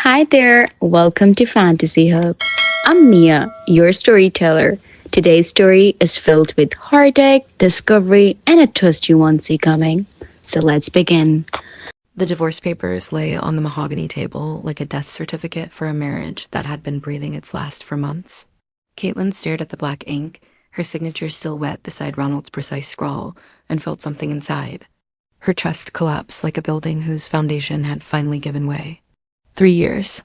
Hi there, welcome to Fantasy Hub. I'm Mia, your storyteller. Today's story is filled with heartache, discovery, and a twist you won't see coming. So let's begin. The divorce papers lay on the mahogany table like a death certificate for a marriage that had been breathing its last for months. Caitlin stared at the black ink, her signature still wet beside Ronald's precise scrawl, and felt something inside. Her chest collapsed like a building whose foundation had finally given way. 3 years.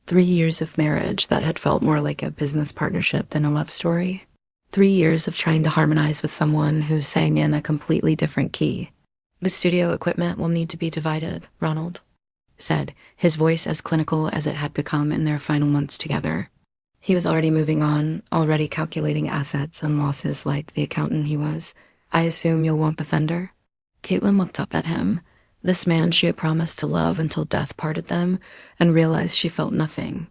3 years of marriage that had felt more like a business partnership than a love story. 3 years of trying to harmonize with someone who sang in a completely different key. The studio equipment will need to be divided, Ronald said, his voice as clinical as it had become in their final months together. He was already moving on, already calculating assets and losses like the accountant he was. I assume you'll want the fender? Caitlin looked up at him, this man she had promised to love until death parted them, and realized she felt nothing.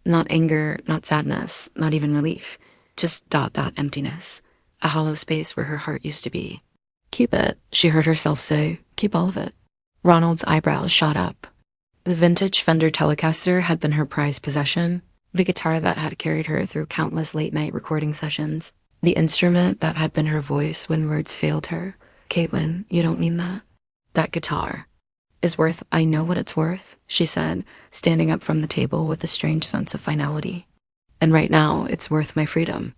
Not anger, not sadness, not even relief. Just dot emptiness. A hollow space where her heart used to be. Keep it, she heard herself say. Keep all of it. Ronald's eyebrows shot up. The vintage Fender Telecaster had been her prized possession, the guitar that had carried her through countless late-night recording sessions, the instrument that had been her voice when words failed her. Caitlin, you don't mean that? That guitar is worth, I know what it's worth, she said, standing up from the table with a strange sense of finality. And right now, it's worth my freedom.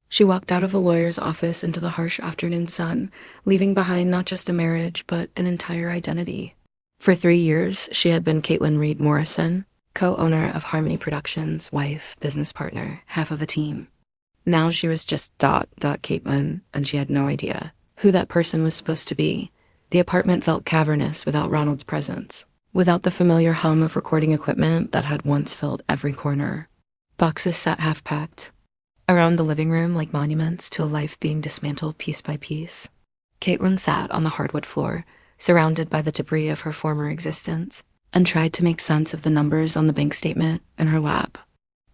She walked out of the lawyer's office into the harsh afternoon sun, leaving behind not just a marriage, but an entire identity. For 3 years, she had been Caitlin Reed Morrison, co-owner of Harmony Productions, wife, business partner, half of a team. Now she was just Caitlin, and she had no idea who that person was supposed to be. The apartment felt cavernous without Ronald's presence, without the familiar hum of recording equipment that had once filled every corner. Boxes sat half-packed around the living room like monuments to a life being dismantled piece by piece. Caitlin sat on the hardwood floor, surrounded by the debris of her former existence, and tried to make sense of the numbers on the bank statement in her lap.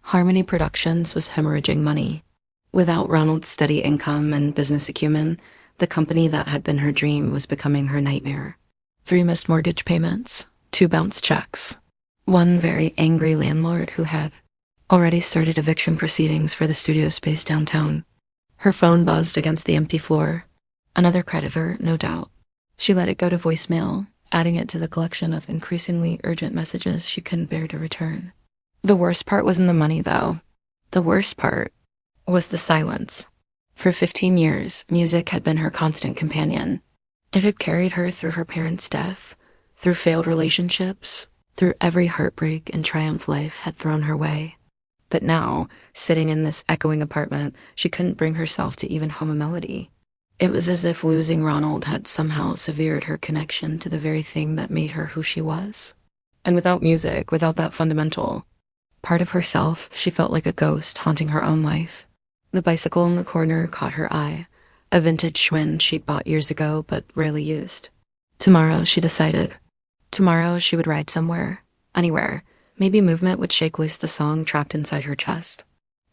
Harmony Productions was hemorrhaging money. Without Ronald's steady income and business acumen, the company that had been her dream was becoming her nightmare. 3 missed mortgage payments, 2 bounced checks, 1 very angry landlord who had already started eviction proceedings for the studio space downtown. Her phone buzzed against the empty floor. Another creditor, no doubt. She let it go to voicemail, adding it to the collection of increasingly urgent messages she couldn't bear to return. The worst part wasn't the money, though. The worst part was the silence. For 15 years, music had been her constant companion. It had carried her through her parents' death, through failed relationships, through every heartbreak and triumph life had thrown her way. But now, sitting in this echoing apartment, she couldn't bring herself to even hum a melody. It was as if losing Ronald had somehow severed her connection to the very thing that made her who she was. And without music, without that fundamental part of herself, she felt like a ghost haunting her own life. The bicycle in the corner caught her eye, a vintage Schwinn she'd bought years ago but rarely used. Tomorrow, she decided. Tomorrow she would ride somewhere, anywhere. Maybe movement would shake loose the song trapped inside her chest.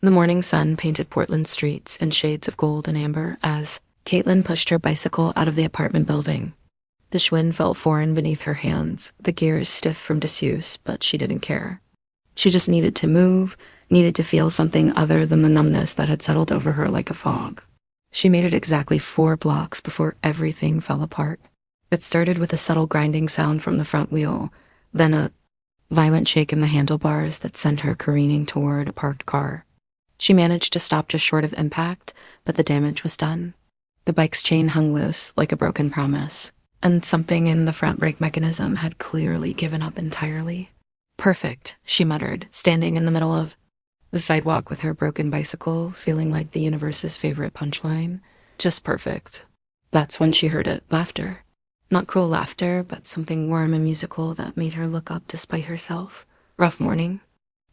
The morning sun painted Portland streets in shades of gold and amber as Caitlin pushed her bicycle out of the apartment building. The Schwinn felt foreign beneath her hands, the gears stiff from disuse, but she didn't care. She just needed to move, needed to feel something other than the numbness that had settled over her like a fog. She made it exactly 4 blocks before everything fell apart. It started with a subtle grinding sound from the front wheel, then a violent shake in the handlebars that sent her careening toward a parked car. She managed to stop just short of impact, but the damage was done. The bike's chain hung loose like a broken promise, and something in the front brake mechanism had clearly given up entirely. Perfect, she muttered, standing in the middle of the sidewalk with her broken bicycle, feeling like the universe's favorite punchline. Just perfect. That's when she heard it, laughter. Not cruel laughter, but something warm and musical that made her look up despite herself. Rough morning.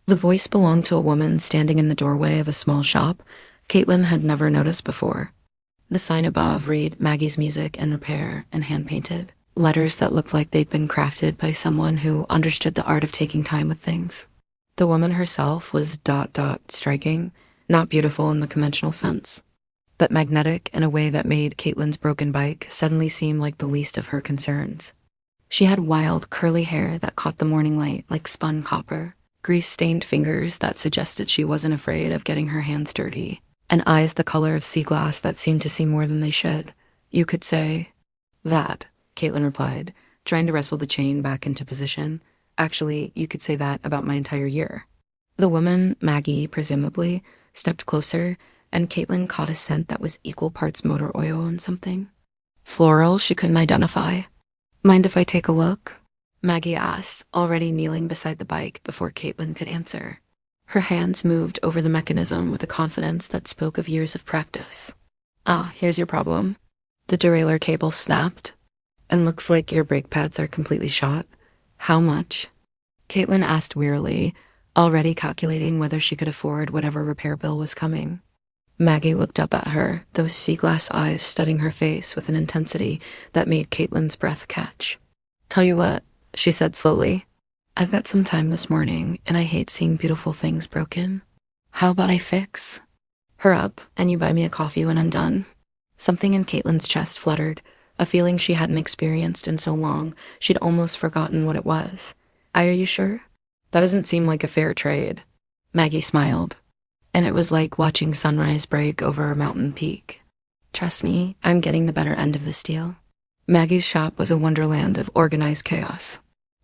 The voice belonged to a woman standing in the doorway of a small shop Caitlin had never noticed before. The sign above read Maggie's Music and Repair and hand-painted, letters that looked like they'd been crafted by someone who understood the art of taking time with things. The woman herself was striking, not beautiful in the conventional sense, but magnetic in a way that made Caitlin's broken bike suddenly seem like the least of her concerns. She had wild, curly hair that caught the morning light like spun copper, grease-stained fingers that suggested she wasn't afraid of getting her hands dirty, and eyes the color of sea glass that seemed to see more than they should. You could say, that, Caitlin replied, trying to wrestle the chain back into position. Actually, you could say that about my entire year. The woman, Maggie, presumably, stepped closer, and Caitlin caught a scent that was equal parts motor oil and something. Floral she couldn't identify. Mind if I take a look? Maggie asked, already kneeling beside the bike before Caitlin could answer. Her hands moved over the mechanism with a confidence that spoke of years of practice. Ah, here's your problem. The derailleur cable snapped. And looks like your brake pads are completely shot. How much? Caitlin asked wearily, already calculating whether she could afford whatever repair bill was coming. Maggie looked up at her, those sea glass eyes studying her face with an intensity that made Caitlin's breath catch. Tell you what, she said slowly. I've got some time this morning, and I hate seeing beautiful things broken. How about I fix her up, and you buy me a coffee when I'm done? Something in Caitlin's chest fluttered, a feeling she hadn't experienced in so long she'd almost forgotten what it was. Are you sure? That doesn't seem like a fair trade. Maggie smiled, and it was like watching sunrise break over a mountain peak. Trust me, I'm getting the better end of this deal. Maggie's shop was a wonderland of organized chaos.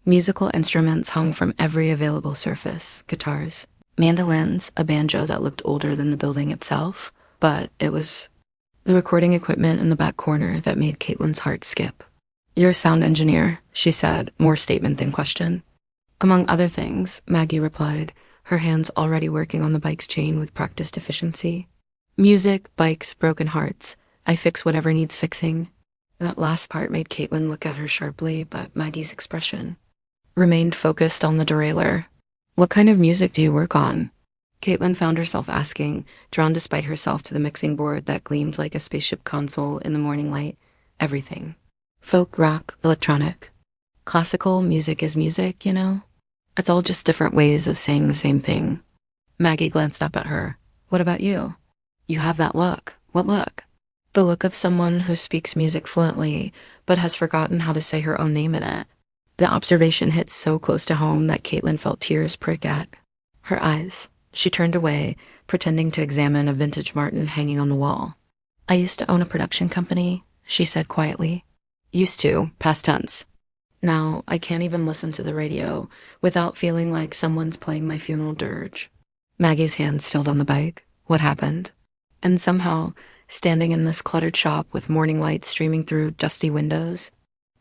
Musical instruments hung from every available surface, guitars, mandolins, a banjo that looked older than the building itself, but it was the recording equipment in the back corner that made Caitlin's heart skip. You're a sound engineer, she said, more statement than question. Among other things, Maggie replied, her hands already working on the bike's chain with practiced efficiency. Music, bikes, broken hearts. I fix whatever needs fixing. That last part made Caitlin look at her sharply, but Maggie's expression remained focused on the derailleur. What kind of music do you work on? Caitlin found herself asking, drawn despite herself to the mixing board that gleamed like a spaceship console in the morning light. Everything. Folk, rock, electronic. Classical music is music, you know? It's all just different ways of saying the same thing. Maggie glanced up at her. What about you? You have that look. What look? The look of someone who speaks music fluently, but has forgotten how to say her own name in it. The observation hit so close to home that Caitlin felt tears prick at her eyes. She turned away, pretending to examine a vintage Martin hanging on the wall. I used to own a production company, she said quietly. Used to, past tense. Now, I can't even listen to the radio without feeling like someone's playing my funeral dirge. Maggie's hand stilled on the bike. What happened? And somehow, standing in this cluttered shop with morning light streaming through dusty windows,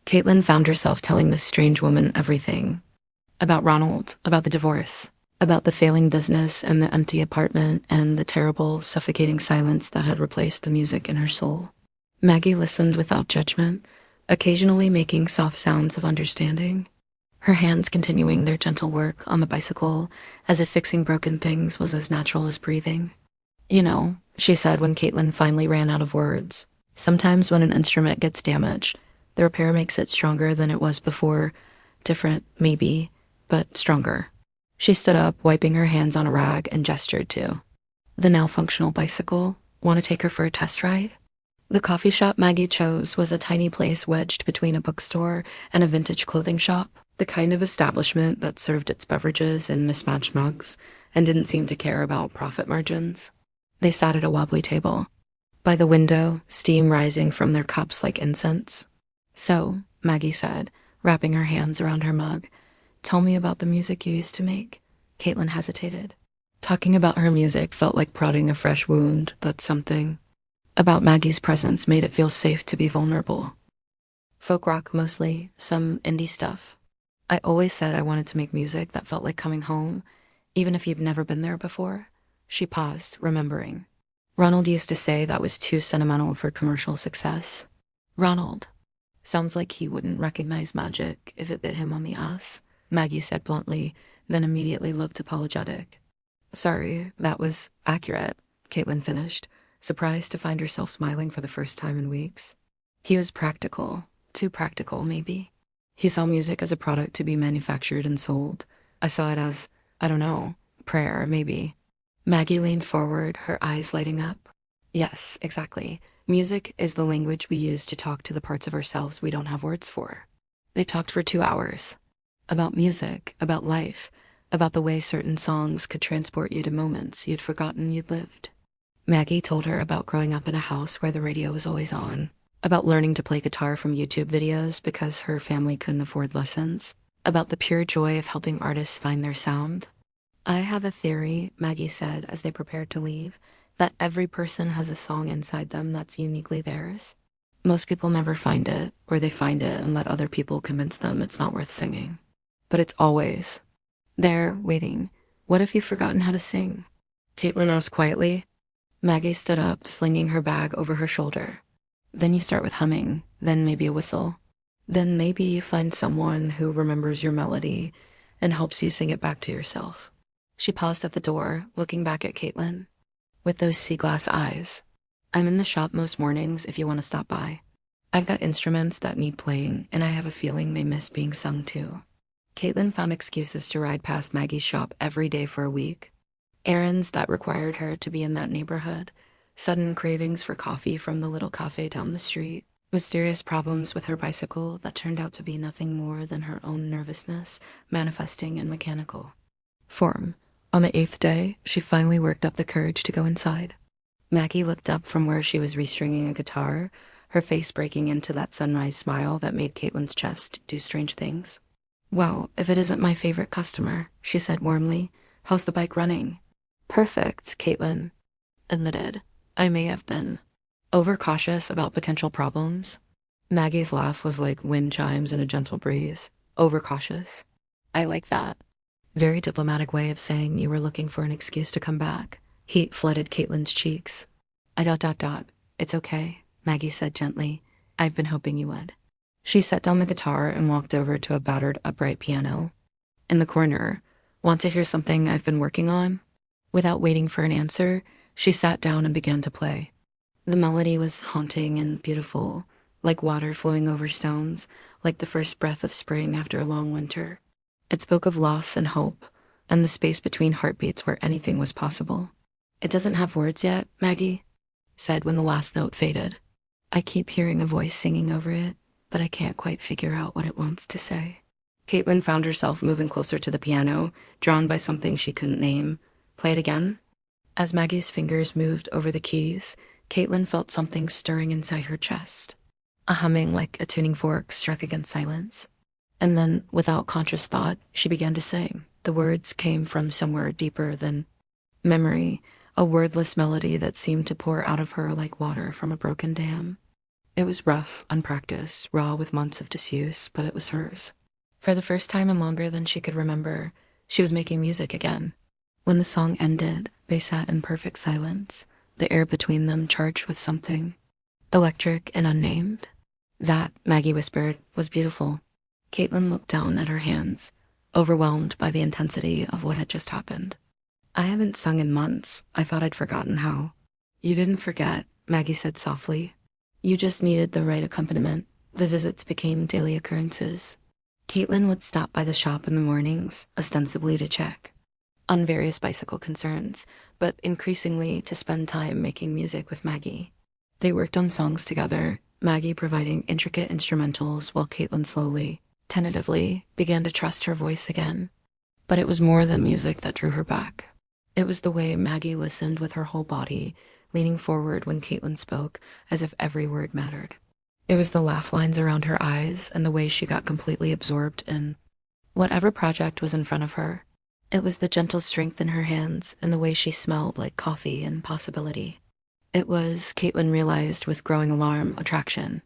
Caitlin found herself telling this strange woman everything. About Ronald, about the divorce, about the failing business and the empty apartment and the terrible, suffocating silence that had replaced the music in her soul. Maggie listened without judgment, occasionally making soft sounds of understanding, her hands continuing their gentle work on the bicycle as if fixing broken things was as natural as breathing. You know, she said when Caitlin finally ran out of words, sometimes when an instrument gets damaged, the repair makes it stronger than it was before. Different, maybe, but stronger. She stood up, wiping her hands on a rag, and gestured to the now functional bicycle. Want to take her for a test ride? The coffee shop Maggie chose was a tiny place wedged between a bookstore and a vintage clothing shop, the kind of establishment that served its beverages in mismatched mugs and didn't seem to care about profit margins. They sat at a wobbly table. By the window, steam rising from their cups like incense. So, Maggie said, wrapping her hands around her mug, tell me about the music you used to make. Caitlin hesitated. Talking about her music felt like prodding a fresh wound, but something about Maggie's presence made it feel safe to be vulnerable. Folk rock mostly, some indie stuff. I always said I wanted to make music that felt like coming home, even if you've never been there before. She paused, remembering. Ronald used to say that was too sentimental for commercial success. Ronald. Sounds like he wouldn't recognize magic if it bit him on the ass, Maggie said bluntly, then immediately looked apologetic. Sorry, that was accurate, Caitlin finished, surprised to find herself smiling for the first time in weeks. He was practical, too practical, maybe. He saw music as a product to be manufactured and sold. I saw it as, I don't know, prayer, maybe. Maggie leaned forward, her eyes lighting up. Yes, exactly. Music is the language we use to talk to the parts of ourselves we don't have words for. They talked for 2 hours. About music, about life, about the way certain songs could transport you to moments you'd forgotten you'd lived. Maggie told her about growing up in a house where the radio was always on, about learning to play guitar from YouTube videos because her family couldn't afford lessons, about the pure joy of helping artists find their sound. I have a theory, Maggie said as they prepared to leave, that every person has a song inside them that's uniquely theirs. Most people never find it, or they find it and let other people convince them it's not worth singing. But it's always there, waiting. What if you've forgotten how to sing? Caitlin asked quietly. Maggie stood up, slinging her bag over her shoulder. Then you start with humming, then maybe a whistle. Then maybe you find someone who remembers your melody and helps you sing it back to yourself. She paused at the door, looking back at Caitlin with those sea glass eyes. I'm in the shop most mornings if you want to stop by. I've got instruments that need playing, and I have a feeling they miss being sung too. Caitlin found excuses to ride past Maggie's shop every day for a week. Errands that required her to be in that neighborhood, sudden cravings for coffee from the little cafe down the street, mysterious problems with her bicycle that turned out to be nothing more than her own nervousness manifesting in mechanical form. On the 8th day, she finally worked up the courage to go inside. Maggie looked up from where she was restringing a guitar, her face breaking into that sunrise smile that made Caitlin's chest do strange things. Well, if it isn't my favorite customer, she said warmly. How's the bike running? Perfect, Caitlin admitted. I may have been overcautious about potential problems. Maggie's laugh was like wind chimes in a gentle breeze. Overcautious. I like that. Very diplomatic way of saying you were looking for an excuse to come back. Heat flooded Caitlin's cheeks. It's okay, Maggie said gently. I've been hoping you would. She set down the guitar and walked over to a battered upright piano. In the corner, want to hear something I've been working on? Without waiting for an answer, she sat down and began to play. The melody was haunting and beautiful, like water flowing over stones, like the first breath of spring after a long winter. It spoke of loss and hope, and the space between heartbeats where anything was possible. It doesn't have words yet, Maggie said when the last note faded. I keep hearing a voice singing over it, but I can't quite figure out what it wants to say. Caitlin found herself moving closer to the piano, drawn by something she couldn't name. Play it again? As Maggie's fingers moved over the keys, Caitlin felt something stirring inside her chest. A humming like a tuning fork struck against silence. And then, without conscious thought, she began to sing. The words came from somewhere deeper than memory, a wordless melody that seemed to pour out of her like water from a broken dam. It was rough, unpracticed, raw with months of disuse, but it was hers. For the first time in longer than she could remember, she was making music again. When the song ended, they sat in perfect silence, the air between them charged with something electric and unnamed. That, Maggie whispered, was beautiful. Caitlin looked down at her hands, overwhelmed by the intensity of what had just happened. I haven't sung in months. I thought I'd forgotten how. You didn't forget, Maggie said softly. You just needed the right accompaniment. The visits became daily occurrences. Caitlin would stop by the shop in the mornings, ostensibly to check on various bicycle concerns, but increasingly to spend time making music with Maggie. They worked on songs together, Maggie providing intricate instrumentals while Caitlin slowly, tentatively, began to trust her voice again. But it was more than music that drew her back. It was the way Maggie listened with her whole body, leaning forward when Caitlin spoke, as if every word mattered. It was the laugh lines around her eyes and the way she got completely absorbed in whatever project was in front of her. It was the gentle strength in her hands and the way she smelled like coffee and possibility. It was, Caitlin realized with growing alarm, attraction.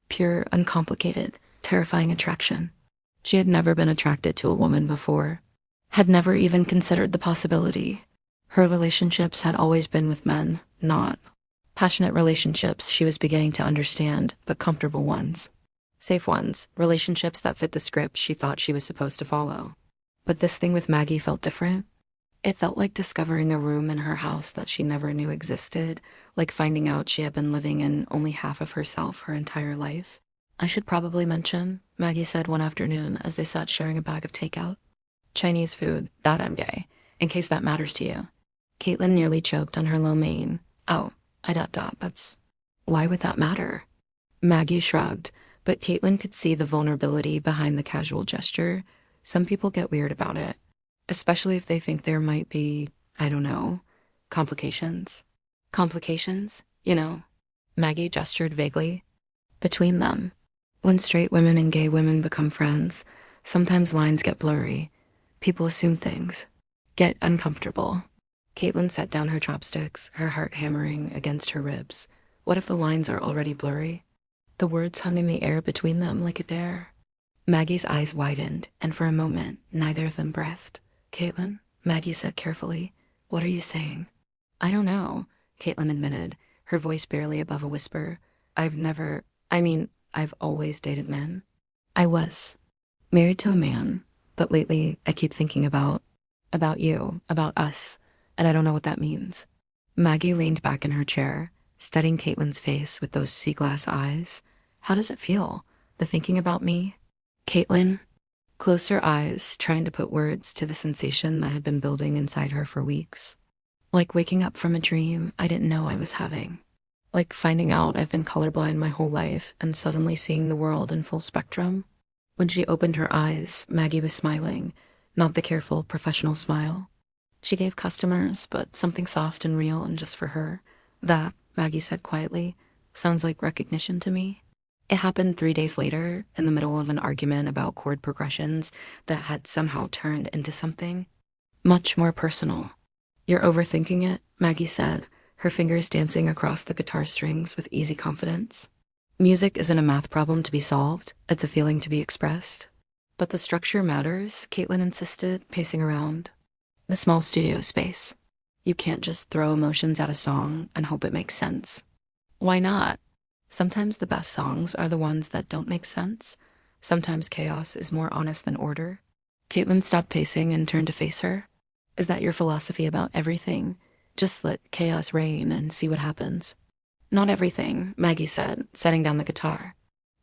Pure, uncomplicated, terrifying attraction. She had never been attracted to a woman before, had never even considered the possibility. Her relationships had always been with men, not passionate relationships she was beginning to understand, but comfortable ones. Safe ones, relationships that fit the script she thought she was supposed to follow. But this thing with Maggie felt different. It felt like discovering a room in her house that she never knew existed, like finding out she had been living in only half of herself her entire life. I should probably mention, Maggie said one afternoon as they sat sharing a bag of takeout. Chinese food, that I'm gay, in case that matters to you. Caitlin nearly choked on her lo mein. Oh, that's... Why would that matter? Maggie shrugged, but Caitlin could see the vulnerability behind the casual gesture. Some people get weird about it. especially if they think there might be, I don't know, complications. Complications? You know, Maggie gestured vaguely. Between them. When straight women and gay women become friends, sometimes lines get blurry. People assume things, get uncomfortable. Caitlin set down her chopsticks, her heart hammering against her ribs. What if the lines are already blurry? The words hung in the air between them like a dare. Maggie's eyes widened, and for a moment, neither of them breathed. Caitlin, Maggie said carefully, what are you saying? I don't know, Caitlin admitted, her voice barely above a whisper. I've always dated men. I was married to a man, but lately I keep thinking about you, about us, and I don't know what that means. Maggie leaned back in her chair, studying Caitlin's face with those sea glass eyes. How does it feel, the thinking about me? Caitlin closed her eyes, trying to put words to the sensation that had been building inside her for weeks. Like waking up from a dream I didn't know I was having. Like finding out I've been colorblind my whole life and suddenly seeing the world in full spectrum. When she opened her eyes, Maggie was smiling, not the careful, professional smile. She gave customers, but something soft and real and just for her. That, Maggie said quietly, sounds like recognition to me. It happened 3 days later, in the middle of an argument about chord progressions that had somehow turned into something much more personal. You're overthinking it, Maggie said, her fingers dancing across the guitar strings with easy confidence. Music isn't a math problem to be solved, it's a feeling to be expressed. But the structure matters, Caitlin insisted, pacing around. The small studio space. You can't just throw emotions at a song and hope it makes sense. Why not? Sometimes the best songs are the ones that don't make sense. Sometimes chaos is more honest than order. Caitlin stopped pacing and turned to face her. Is that your philosophy about everything? Just let chaos reign and see what happens. Not everything, Maggie said, setting down the guitar.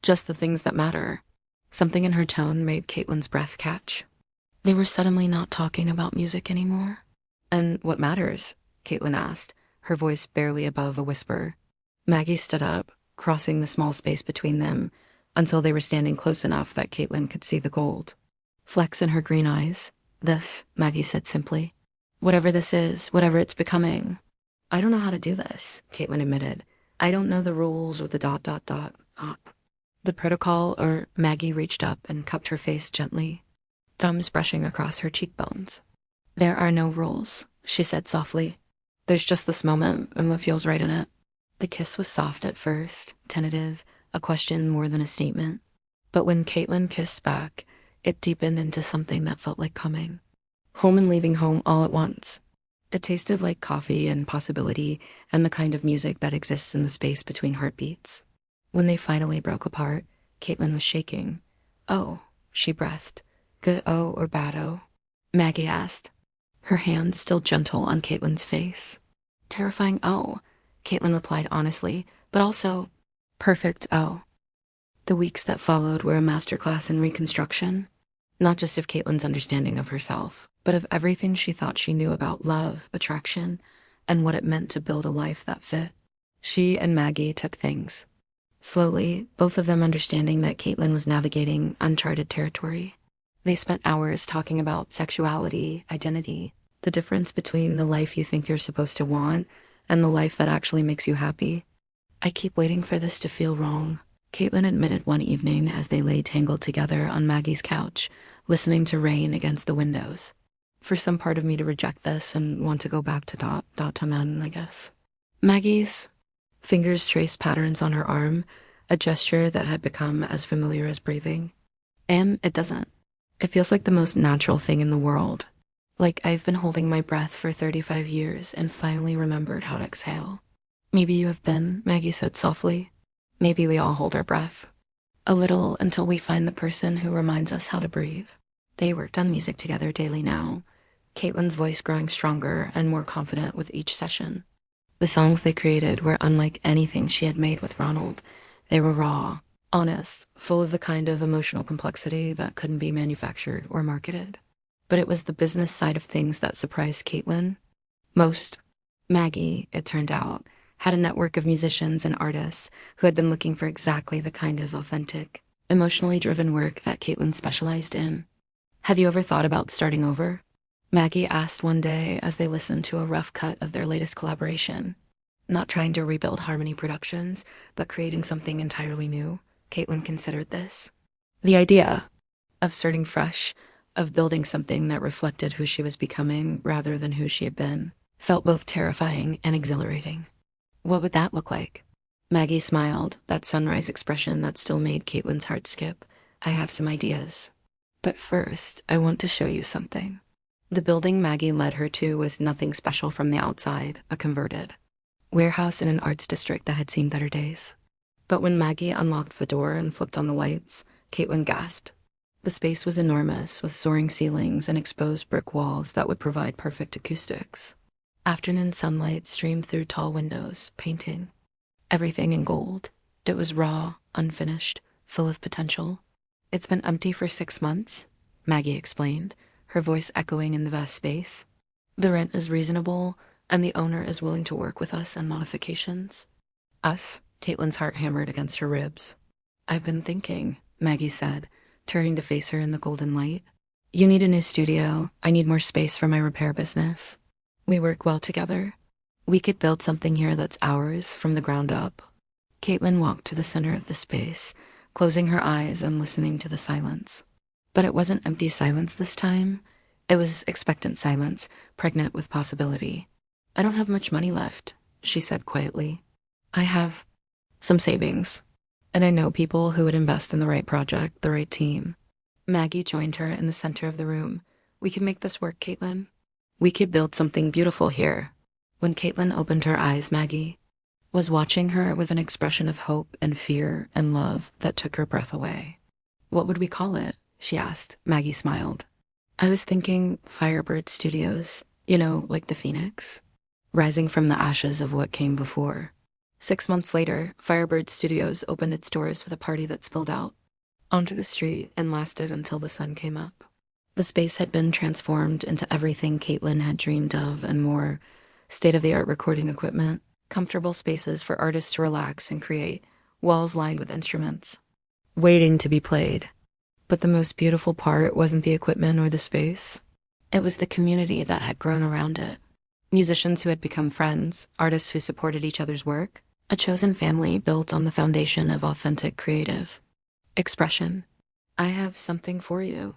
Just the things that matter. Something in her tone made Caitlin's breath catch. They were suddenly not talking about music anymore. And what matters? Caitlin asked, her voice barely above a whisper. Maggie stood up, crossing the small space between them, until they were standing close enough that Caitlin could see the gold. Flecks in her green eyes. This, Maggie said simply. Whatever this is, whatever it's becoming. I don't know how to do this, Caitlin admitted. I don't know the rules or the ... The protocol, or Maggie reached up and cupped her face gently, thumbs brushing across her cheekbones. There are no rules, she said softly. There's just this moment and what feels right in it. The kiss was soft at first, tentative, a question more than a statement. But when Caitlin kissed back, it deepened into something that felt like coming. Home and leaving home all at once. It tasted like coffee and possibility and the kind of music that exists in the space between heartbeats. When they finally broke apart, Caitlin was shaking. Oh, she breathed. Good oh or bad oh? Maggie asked, her hand still gentle on Caitlin's face. Terrifying oh, Caitlin replied honestly, but also perfect oh. The weeks that followed were a masterclass in reconstruction, not just of Caitlin's understanding of herself, but of everything she thought she knew about love, attraction, and what it meant to build a life that fit. She and Maggie took things slowly, both of them understanding that Caitlin was navigating uncharted territory. They spent hours talking about sexuality, identity, the difference between the life you think you're supposed to want and the life that actually makes you happy. I keep waiting for this to feel wrong, Caitlin admitted one evening as they lay tangled together on Maggie's couch, listening to rain against the windows. For some part of me to reject this and want to go back to men, I guess. Maggie's fingers traced patterns on her arm, a gesture that had become as familiar as breathing. And it doesn't. It feels like the most natural thing in the world. Like I've been holding my breath for 35 years and finally remembered how to exhale. Maybe you have been, Maggie said softly. Maybe we all hold our breath. A little until we find the person who reminds us how to breathe. They worked on music together daily now, Caitlin's voice growing stronger and more confident with each session. The songs they created were unlike anything she had made with Ronald. They were raw, honest, full of the kind of emotional complexity that couldn't be manufactured or marketed. But it was the business side of things that surprised Caitlin most. Maggie, it turned out, had a network of musicians and artists who had been looking for exactly the kind of authentic, emotionally driven work that Caitlin specialized in. Have you ever thought about starting over? Maggie asked one day as they listened to a rough cut of their latest collaboration. Not trying to rebuild Harmony Productions, but creating something entirely new, Caitlin considered this. The idea of starting fresh, of building something that reflected who she was becoming rather than who she had been, felt both terrifying and exhilarating. What would that look like? Maggie smiled, that sunrise expression that still made Caitlin's heart skip. I have some ideas. But first, I want to show you something. The building Maggie led her to was nothing special from the outside, a converted warehouse in an arts district that had seen better days. But when Maggie unlocked the door and flipped on the lights, Caitlin gasped. The space was enormous, with soaring ceilings and exposed brick walls that would provide perfect acoustics. Afternoon sunlight streamed through tall windows, painting everything in gold. It was raw, unfinished, full of potential. It's been empty for 6 months, Maggie explained, her voice echoing in the vast space. The rent is reasonable, and the owner is willing to work with us on modifications. Us? Caitlin's heart hammered against her ribs. I've been thinking, Maggie said, turning to face her in the golden light. You need a new studio. I need more space for my repair business. We work well together. We could build something here that's ours from the ground up. Caitlin walked to the center of the space, closing her eyes and listening to the silence. But it wasn't empty silence this time. It was expectant silence, pregnant with possibility. I don't have much money left, she said quietly. I have some savings, and I know people who would invest in the right project, the right team. Maggie joined her in the center of the room. We can make this work, Caitlin. We could build something beautiful here. When Caitlin opened her eyes, Maggie was watching her with an expression of hope and fear and love that took her breath away. What would we call it? She asked. Maggie smiled. I was thinking Firebird Studios, like the phoenix, rising from the ashes of what came before. 6 months later, Firebird Studios opened its doors with a party that spilled out onto the street and lasted until the sun came up. The space had been transformed into everything Caitlin had dreamed of and more: state-of-the-art recording equipment, comfortable spaces for artists to relax and create, walls lined with instruments, waiting to be played. But the most beautiful part wasn't the equipment or the space. It was the community that had grown around it. Musicians who had become friends, artists who supported each other's work, a chosen family built on the foundation of authentic creative expression. I have something for you,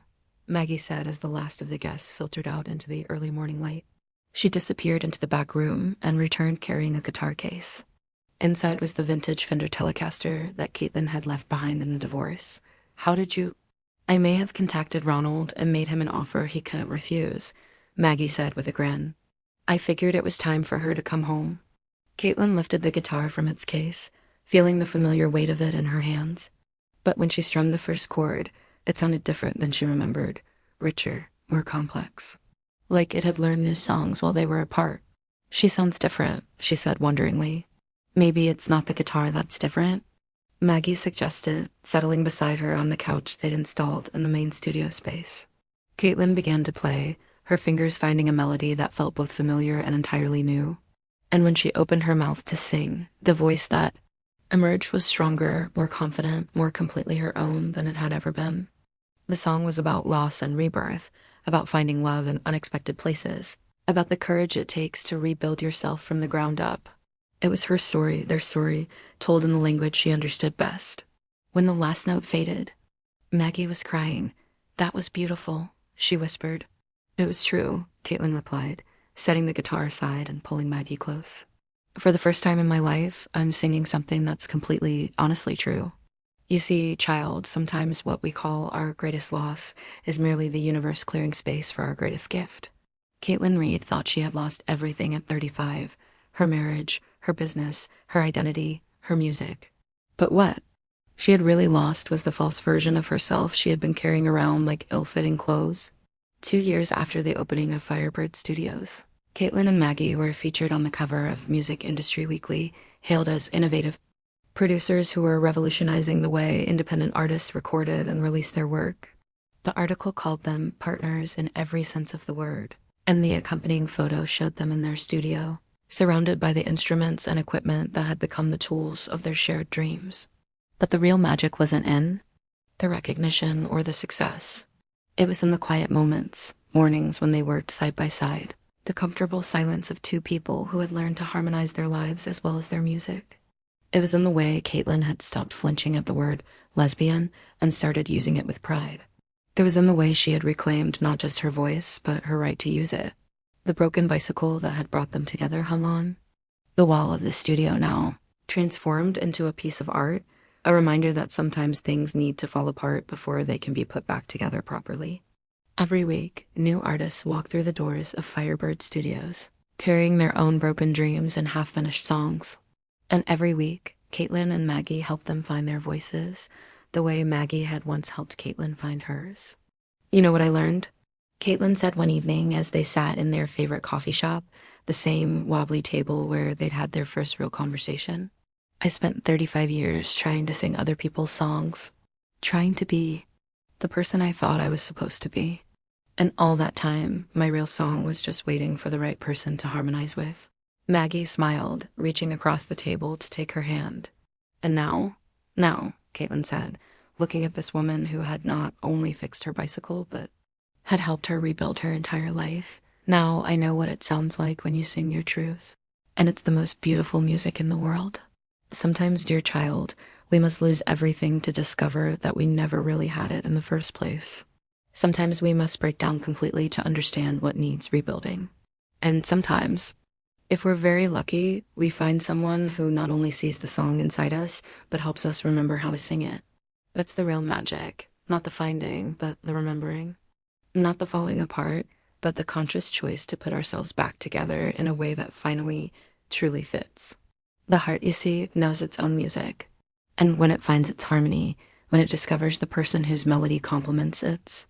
Maggie said as the last of the guests filtered out into the early morning light. She disappeared into the back room and returned carrying a guitar case. Inside was the vintage Fender Telecaster that Caitlin had left behind in the divorce. How did you... I may have contacted Ronald and made him an offer he couldn't refuse, Maggie said with a grin. I figured it was time for her to come home. Caitlin lifted the guitar from its case, feeling the familiar weight of it in her hands. But when she strummed the first chord, it sounded different than she remembered, richer, more complex. Like it had learned new songs while they were apart. She sounds different, she said wonderingly. Maybe it's not the guitar that's different? Maggie suggested, settling beside her on the couch they'd installed in the main studio space. Caitlin began to play, her fingers finding a melody that felt both familiar and entirely new. And when she opened her mouth to sing, the voice that emerged was stronger, more confident, more completely her own than it had ever been. The song was about loss and rebirth, about finding love in unexpected places, about the courage it takes to rebuild yourself from the ground up. It was her story, their story, told in the language she understood best. When the last note faded, Maggie was crying. That was beautiful, she whispered. It was true, Caitlin replied, setting the guitar aside and pulling Maggie close. For the first time in my life, I'm singing something that's completely, honestly true. You see, child, sometimes what we call our greatest loss is merely the universe clearing space for our greatest gift. Caitlin Reed thought she had lost everything at 35. Her marriage, her business, her identity, her music. But what she had really lost was the false version of herself she had been carrying around like ill-fitting clothes. 2 years after the opening of Firebird Studios, Caitlin and Maggie were featured on the cover of Music Industry Weekly, hailed as innovative producers who were revolutionizing the way independent artists recorded and released their work. The article called them partners in every sense of the word, and the accompanying photo showed them in their studio, surrounded by the instruments and equipment that had become the tools of their shared dreams. But the real magic wasn't in the recognition or the success. It was in the quiet moments, mornings when they worked side by side, the comfortable silence of two people who had learned to harmonize their lives as well as their music. It was in the way Caitlin had stopped flinching at the word lesbian and started using it with pride. It was in the way she had reclaimed not just her voice, but her right to use it. The broken bicycle that had brought them together hung on. The wall of the studio now, transformed into a piece of art, a reminder that sometimes things need to fall apart before they can be put back together properly. Every week, new artists walk through the doors of Firebird Studios, carrying their own broken dreams and half-finished songs. And every week, Caitlin and Maggie help them find their voices, the way Maggie had once helped Caitlin find hers. You know what I learned? Caitlin said one evening as they sat in their favorite coffee shop, the same wobbly table where they'd had their first real conversation. I spent 35 years trying to sing other people's songs, trying to be the person I thought I was supposed to be. And all that time, my real song was just waiting for the right person to harmonize with. Maggie smiled, reaching across the table to take her hand. And now, Caitlin said, looking at this woman who had not only fixed her bicycle, but had helped her rebuild her entire life. Now I know what it sounds like when you sing your truth. And it's the most beautiful music in the world. Sometimes, dear child, we must lose everything to discover that we never really had it in the first place. Sometimes we must break down completely to understand what needs rebuilding. And sometimes, if we're very lucky, we find someone who not only sees the song inside us, but helps us remember how to sing it. That's the real magic. Not the finding, but the remembering. Not the falling apart, but the conscious choice to put ourselves back together in a way that finally truly fits. The heart, you see, knows its own music. And when it finds its harmony, when it discovers the person whose melody complements its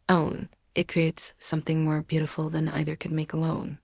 own, it creates something more beautiful than either could make alone.